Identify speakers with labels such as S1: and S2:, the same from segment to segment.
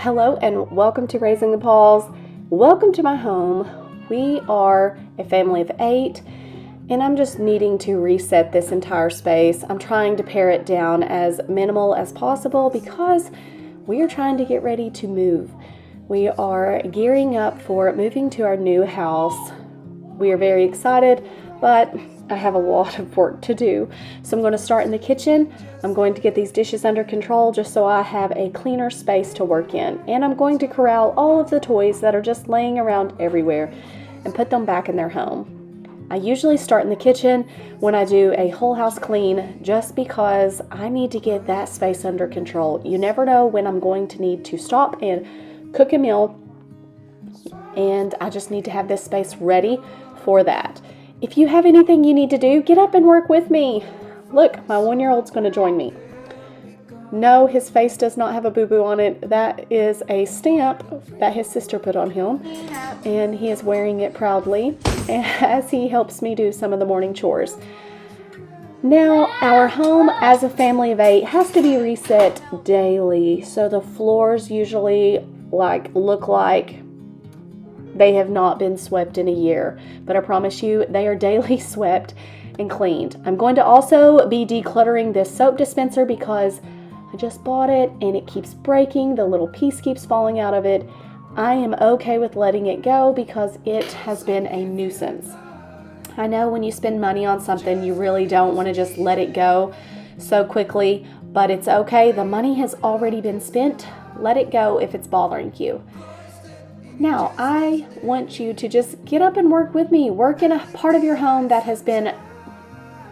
S1: Hello and welcome to Raising the Paws. Welcome to my home. We are a family of 8 and I'm just needing to reset this entire space. I'm trying to pare it down as minimal as possible because we are trying to get ready to move. We are gearing up for moving to our new house. We are very excited, but I have a lot of work to do. So I'm going to start in the kitchen. I'm going to get these dishes under control just so I have a cleaner space to work in. And I'm going to corral all of the toys that are just laying around everywhere and put them back in their home. I usually start in the kitchen when I do a whole house clean just because I need to get that space under control. You never know when I'm going to need to stop and cook a meal, and I just need to have this space ready for that. If you have anything you need to do, get up and work with me. Look, my 1-year-old's going to join me. No, his face does not have a boo-boo on it. That is a stamp that his sister put on him, and he is wearing it proudly as he helps me do some of the morning chores. Now, our home as a family of 8 has to be reset daily, so the floors usually look like they have not been swept in a year, but I promise you they are daily swept and cleaned. I'm going to also be decluttering this soap dispenser because I just bought it and it keeps breaking. The little piece keeps falling out of it. I am okay with letting it go because it has been a nuisance. I know when you spend money on something, you really don't want to just let it go so quickly, but it's okay. The money has already been spent. Let it go if it's bothering you. Now, I want you to just get up and work with me. Work in a part of your home that has been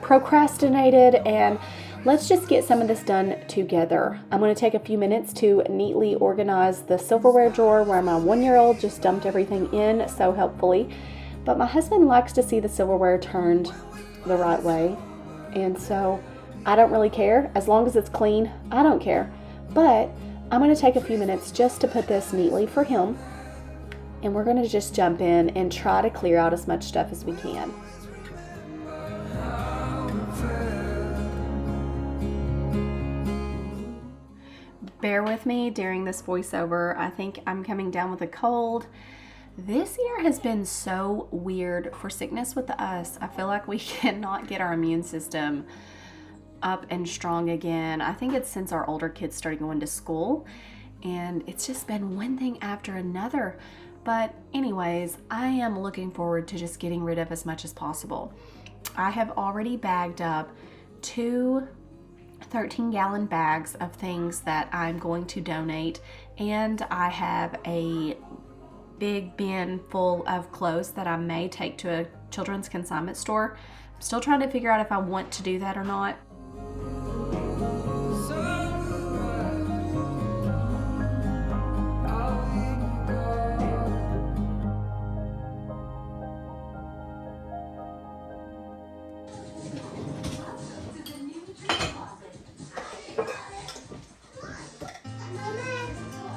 S1: procrastinated, and let's just get some of this done together. I'm going to take a few minutes to neatly organize the silverware drawer where my 1-year-old just dumped everything in so helpfully. But my husband likes to see the silverware turned the right way, and so I don't really care. As long as it's clean, I don't care. But I'm going to take a few minutes just to put this neatly for him. And we're going to just jump in and try to clear out as much stuff as we can. Bear with me during this voiceover. I think I'm coming down with a cold. This year has been so weird for sickness with us. I feel like we cannot get our immune system up and strong again. I think it's since our older kids started going to school, and it's just been one thing after another. But anyways, I am looking forward to just getting rid of as much as possible. I have already bagged up 2 13-gallon bags of things that I'm going to donate, and I have a big bin full of clothes that I may take to a children's consignment store. I'm still trying to figure out if I want to do that or not.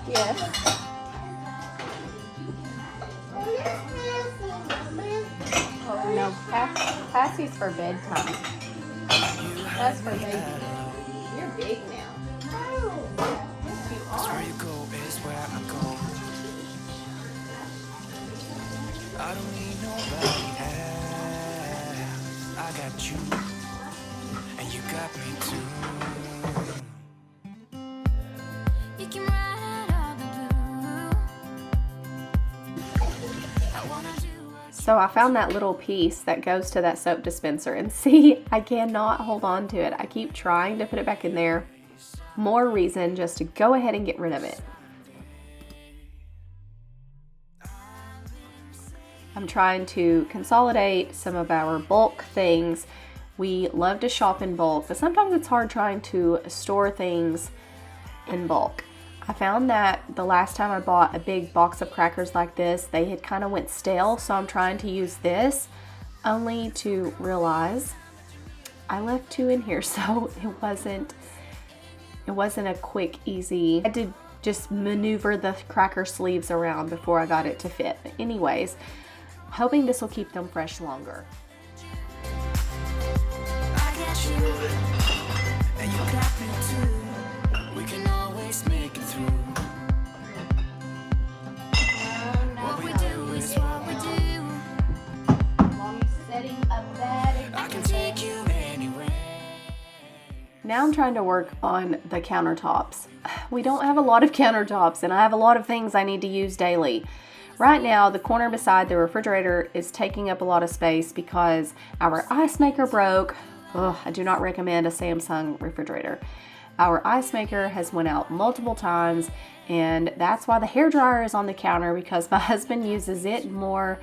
S1: Yes. Oh no, Passie's for bedtime. That's for baby. You're big now. Yes, you are. Where you go is where I go. I don't need nobody else. I got you, and you got me too. So I found that little piece that goes to that soap dispenser, and see, I cannot hold on to it. I keep trying to put it back in there. More reason just to go ahead and get rid of it. I'm trying to consolidate some of our bulk things. We love to shop in bulk, but sometimes it's hard trying to store things in bulk. I found that the last time I bought a big box of crackers like this, they had kind of went stale, so I'm trying to use this, only to realize I left 2 in here, so it wasn't a quick, easy. I had to just maneuver the cracker sleeves around before I got it to fit. But anyways, hoping this will keep them fresh longer. I got you, and you got me too. We can always make it through. Now I'm trying to work on the countertops. We don't have a lot of countertops, and I have a lot of things I need to use daily. Right now, the corner beside the refrigerator is taking up a lot of space because our ice maker broke. Ugh, I do not recommend a Samsung refrigerator. Our ice maker has went out multiple times, and that's why the hairdryer is on the counter, because my husband uses it more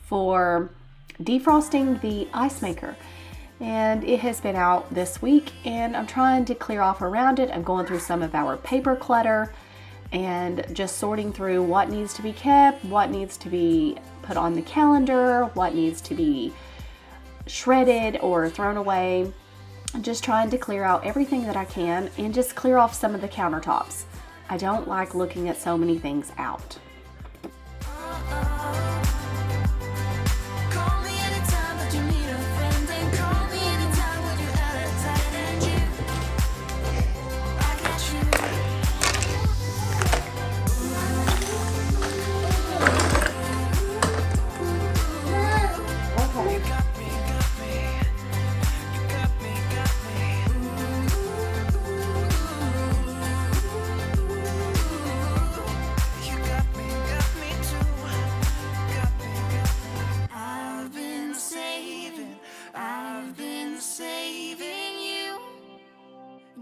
S1: for defrosting the ice maker. And it has been out this week, and I'm trying to clear off around it. I'm going through some of our paper clutter and just sorting through what needs to be kept, what needs to be put on the calendar, what needs to be shredded or thrown away. I'm just trying to clear out everything that I can and just clear off some of the countertops. I don't like looking at so many things out.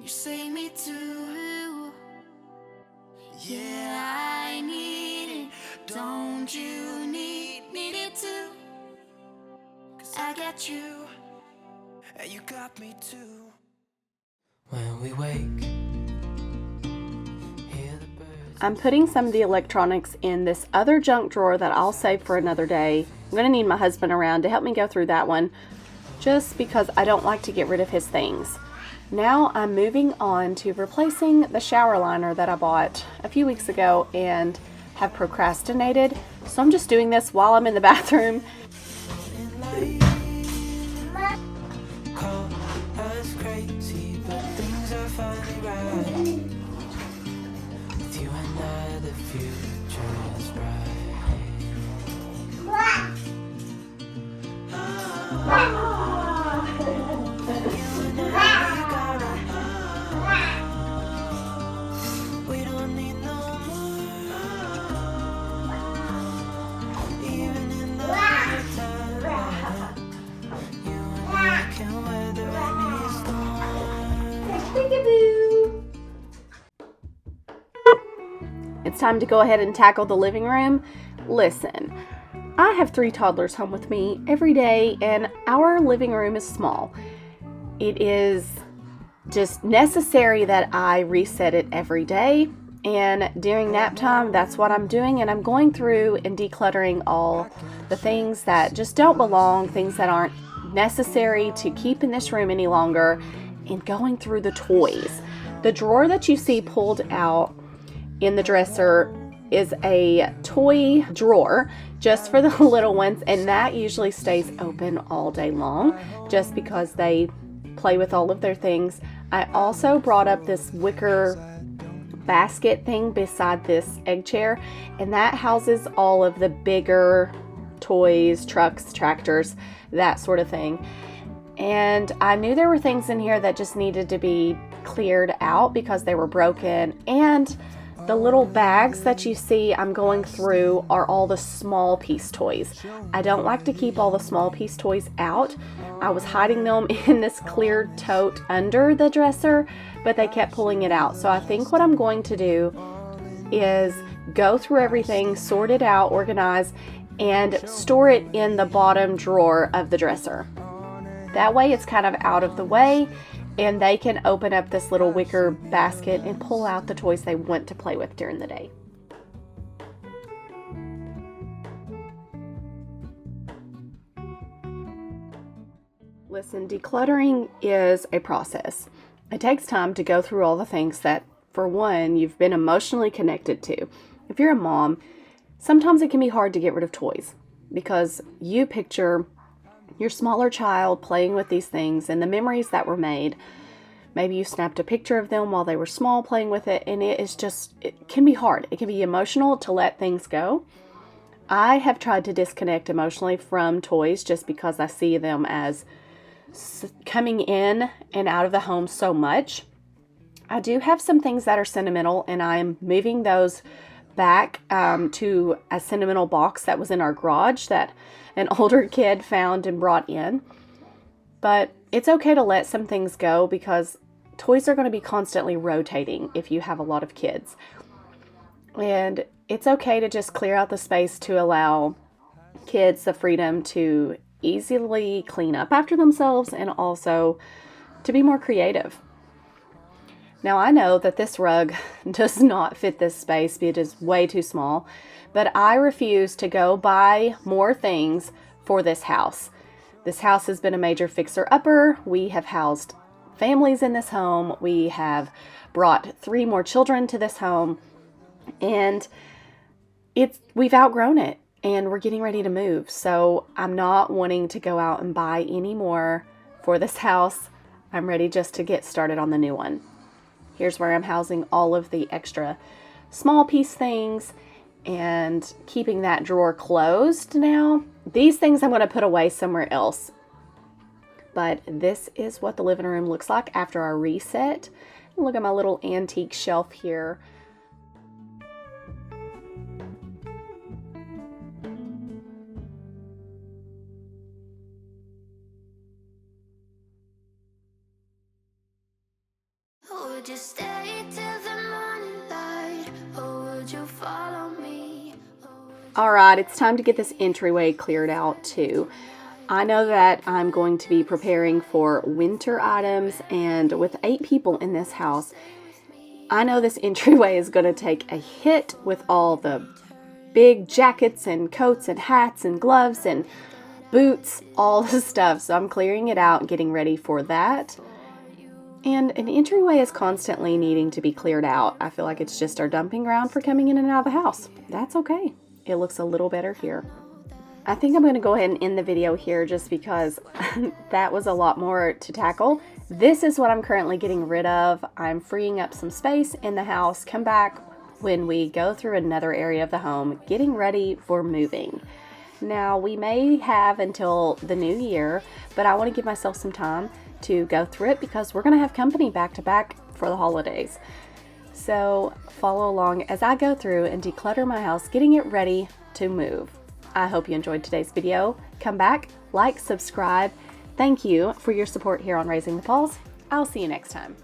S2: Save me too. Yeah, I need it. Don't you need it too? 'Cause I got you, and you got me too. When we wake, hear the birds.
S1: I'm putting some of the electronics in this other junk drawer that I'll save for another day. I'm going to need my husband around to help me go through that one, just because I don't like to get rid of his things. Now I'm moving on to replacing the shower liner that I bought a few weeks ago and have procrastinated. So I'm just doing this while I'm in the bathroom.
S2: Call us crazy, but things are finally right. With you and I, the future is we don't need no more. Even in the hard times, you and I can weather any storm.
S1: It's time to go ahead and tackle the living room. Listen, I have 3 toddlers home with me every day, and our living room is small. It is just necessary that I reset it every day, and during nap time, that's what I'm doing, and I'm going through and decluttering all the things that just don't belong, things that aren't necessary to keep in this room any longer, and going through the toys. The drawer that you see pulled out in the dresser is a toy drawer just for the little ones, and that usually stays open all day long just because they play with all of their things. I also brought up this wicker basket thing beside this egg chair, and that houses all of the bigger toys, trucks, tractors, that sort of thing. And I knew there were things in here that just needed to be cleared out because they were broken, and the little bags that you see I'm going through are all the small piece toys. I don't like to keep all the small piece toys out. I was hiding them in this clear tote under the dresser, but they kept pulling it out. So I think what I'm going to do is go through everything, sort it out, organize, and store it in the bottom drawer of the dresser. That way it's kind of out of the way, and they can open up this little wicker basket and pull out the toys they want to play with during the day. Listen, decluttering is a process. It takes time to go through all the things that, for one, you've been emotionally connected to. If you're a mom, sometimes it can be hard to get rid of toys because you picture your smaller child playing with these things and the memories that were made. Maybe you snapped a picture of them while they were small playing with it, and it can be hard. It can be emotional to let things go. I have tried to disconnect emotionally from toys just because I see them as coming in and out of the home so much. I do have some things that are sentimental, and I'm moving those back to a sentimental box that was in our garage that an older kid found and brought in. But it's okay to let some things go because toys are going to be constantly rotating if you have a lot of kids. And it's okay to just clear out the space to allow kids the freedom to easily clean up after themselves and also to be more creative. Now, I know that this rug does not fit this space because it is way too small, but I refuse to go buy more things for this house. This house has been a major fixer-upper. We have housed families in this home. We have brought 3 more children to this home, and we've outgrown it, and we're getting ready to move. So I'm not wanting to go out and buy any more for this house. I'm ready just to get started on the new one. Here's where I'm housing all of the extra small piece things and keeping that drawer closed now. These things I'm going to put away somewhere else. But this is what the living room looks like after our reset. Look at my little antique shelf here.
S2: Would you stay till the morning light, or would you follow me?
S1: All right, it's time to get this entryway cleared out too. I know that I'm going to be preparing for winter items, and with 8 people in this house, I know this entryway is going to take a hit with all the big jackets and coats and hats and gloves and boots, all the stuff. So I'm clearing it out and getting ready for that. And an entryway is constantly needing to be cleared out. I feel like it's just our dumping ground for coming in and out of the house. That's okay. It looks a little better here. I think I'm going to go ahead and end the video here just because that was a lot more to tackle. This is what I'm currently getting rid of. I'm freeing up some space in the house. Come back when we go through another area of the home, getting ready for moving. Now, we may have until the new year, but I want to give myself some time to go through it because we're going to have company back to back for the holidays. So follow along as I go through and declutter my house, getting it ready to move. I hope you enjoyed today's video. Come back, like, subscribe. Thank you for your support here on Raising the Paws. I'll see you next time.